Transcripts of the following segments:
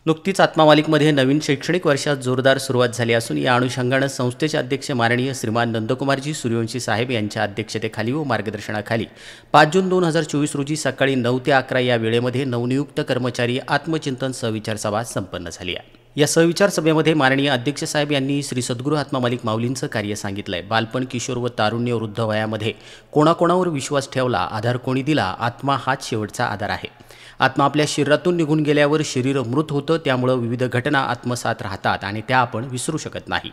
नुकतीच आत्मा मालिकमध्ये नवीन शैक्षणिक वर्षात जोरदार सुरुवात झाली असून या अनुषंगानं संस्थेचे अध्यक्ष माननीय श्रीमान नंदकुमारजी सूर्यवंशी साहेब यांच्या अध्यक्षतेखाली व मार्गदर्शनाखाली 5 जून 2024 रोजी सकाळी 9 ते 11 या वेळेमध्ये नवनियुक्त कर्मचारी आत्मचिंतन सहविचार सभा संपन्न झाली आहे। या सहविचार सभेमध्ये माननीय अध्यक्ष साहेब यांनी श्री सद्गुरू आत्मा मालिक माऊलींचं कार्य सांगितलंय। बालपण, किशोर व तारुण्य वृद्ध वयामध्ये कोणाकोणावर विश्वास ठेवला, आधार कोणी दिला, आत्मा हाच शेवटचा आधार आहे। आत्मा आपल्या शरीरातून निघून गेल्यावर शरीर मृत होतं, त्यामुळे विविध घटना आत्मसात राहतात आणि त्या आपण विसरू शकत नाही।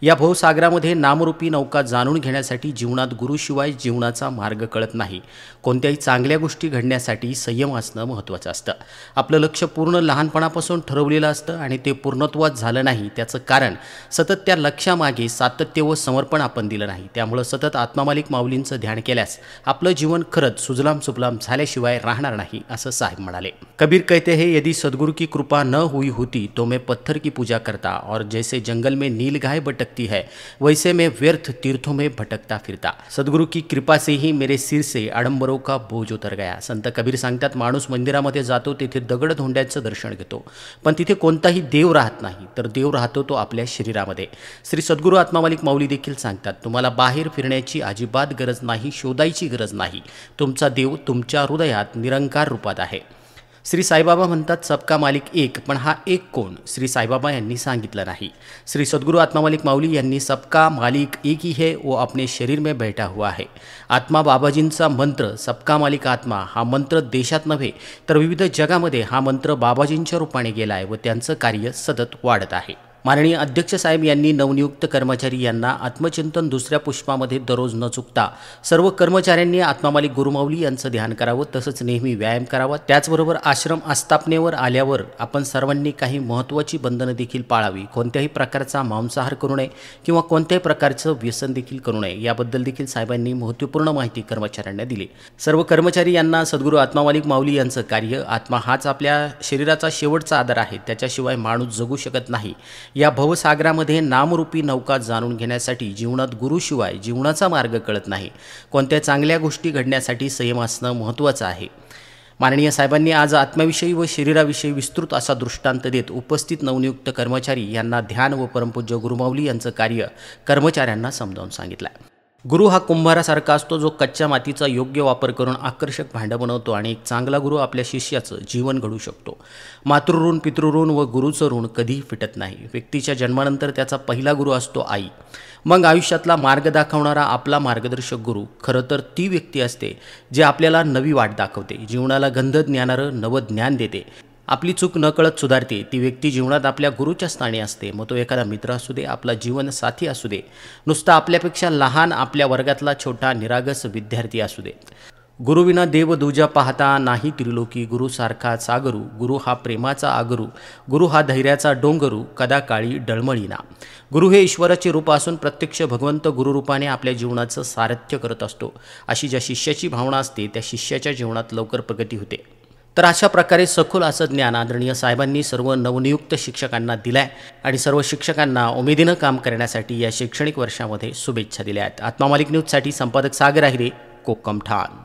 या भवसागरामध्ये नामरूपी नौका जाणून घेण्यासाठी जीवनात गुरुशिवाय जीवनाचा मार्ग कळत नाही। कोणत्याही चांगल्या गोष्टी घडण्यासाठी संयम असणं महत्त्वाचं असतं। आपलं लक्ष्य पूर्ण लहानपणापासून ठरवलेलं असतं आणि ते पूर्णत्वात झालं नाही, त्याचं कारण सतत त्या लक्ष्यामागे सातत्य व समर्पण आपण दिलं नाही। त्यामुळे सतत आत्मा मालिक माऊलींचं ध्यान केल्यास आपलं जीवन खरंच सुजलाम सुफलाम झाल्याशिवाय राहणार नाही, असं साहेब म्हणाले। कबीर कहते हैं, यदि सद्गुरु की कृपा न हुई होती तो मैं पत्थर की पूजा करता, और जैसे जंगल में नीलगाय भटकती है वैसे मैं व्यर्थ तीर्थों में भटकता फिरता। सद्गुरु की कृपा से ही मेरे सिर से आडंबरों का बोझ उतर गया। संत कबीर सांगतात, माणूस मंदिरामध्ये जातो, तिथे दगड धोंड्यांचं दर्शन घेतो, पण तिथे कोणताही देव राहत नाही, तर देव राहतो तो आपल्या शरीरामध्ये। श्री सद्गुरू आत्मा मालिक माऊली देखील सांगतात, तुम्हाला बाहेर फिरण्याची अजिबात गरज नाही, शोधायची गरज नाही, तुमचा देव तुमच्या हृदयात निरंकार रूपात आहे। श्री साईबाबा म्हणतात, सबका मालिक एक, पण हा एक कोण श्री साईबाबा यांनी सांगितलं नाही। श्री सद्गुरू आत्मा मालिक माऊली यांनी सबका मालिक एक ही है, वो अपने शरीर में बैठा हुआ है। आत्मा बाबाजींचा मंत्र सबका मालिक आत्मा हा मंत्र देशात नव्हे तर विविध जगामध्ये हा मंत्र बाबाजींच्या रूपाने गेला आहे व त्यांचं कार्य सतत वाढत आहे। माननीय अध्यक्ष साहेब यांनी नवनियुक्त कर्मचारी यांना आत्मचिंतन दुसऱ्या पुष्पामध्ये दररोज न चुकता सर्व कर्मचाऱ्यांनी आत्मा मालिक गुरुमाऊली यांचं ध्यान करावं, तसंच नेहमी व्यायाम करावा। त्याचबरोबर आश्रम आस्थापनेवर आल्यावर आपण सर्वांनी काही महत्त्वाची बंधनं देखील पाळावी। कोणत्याही प्रकारचा मांसाहार करू नये किंवा कोणत्याही प्रकारचं व्यसन देखील करू नये, याबद्दल देखील साहेबांनी महत्त्वपूर्ण माहिती कर्मचाऱ्यांना दिली। सर्व कर्मचारी यांना सद्गुरू आत्मा मालिक माऊली यांचं कार्य, आत्मा हाच आपल्या शरीराचा शेवटचा आधार आहे, त्याच्याशिवाय माणूस जगू शकत नाही। या भवसागरामध्ये नामरूपी नौका जाणून घेण्यासाठी जीवनात गुरुशिवाय जीवनाचा मार्ग कळत नाही। कोणत्या चांगल्या गोष्टी घडण्यासाठी संयम असणं महत्त्वाचं आहे। माननीय साहेबांनी आज आत्म्याविषयी व शरीराविषयी विस्तृत असा दृष्टांत देत उपस्थित नवनियुक्त कर्मचारी यांना ध्यान व परमपूज्य गुरुमाऊली यांचं कार्य कर्मचाऱ्यांना समजावून सांगितलं। गुरु हा कुंभारासारखा असतो, जो कच्च्या मातीचा योग्य वापर करून आकर्षक भांडं बनवतो आणि एक चांगला गुरु आपल्या शिष्याचं जीवन घडवू शकतो। मातृऋण, पितृऋण व गुरुचं ऋण कधीही फिटत नाही। व्यक्तीच्या जन्मानंतर त्याचा पहिला गुरु असतो आई, मग आयुष्यातला मार्ग दाखवणारा आपला मार्गदर्शक गुरु। खरं तर ती व्यक्ती असते जे आपल्याला नवी वाट दाखवते, जीवनाला गंध ज्ञानारं नवं ज्ञान देते, आपली चूक नकळत सुधारते। ती व्यक्ती जीवनात आपल्या गुरुच्या स्थानी असते, मग तो एखादा मित्र असू दे, आपला जीवनसाथी असू दे, नुसता आपल्यापेक्षा लहान आपल्या वर्गातला छोटा निरागस विद्यार्थी असू दे। गुरुविना देव दूजा पाहता नाही त्रिलोकी, गुरु सारखा सागरू, गुरु हा प्रेमाचा आगरू, गुरु हा धैर्याचा डोंगरू, कदा काळी डळमळीना। गुरु हे ईश्वराचे रूप असून प्रत्यक्ष भगवंत गुरुरूपाने आपल्या जीवनाचं सारथ्य करत असतो। अशी ज्या शिष्याची भावना असते त्या शिष्याच्या जीवनात लवकर प्रगती होते। तर अशा प्रकारे सखोल असं ज्ञान आदरणीय साहेबांनी सर्व नवनियुक्त शिक्षकांना दिलंय आणि सर्व शिक्षकांना उमेदीनं काम करण्यासाठी या शैक्षणिक वर्षामध्ये शुभेच्छा दिल्या आहेत। आत्मा मालिक न्यूजसाठी संपादक सागर आहिरे, कोकम ठाण।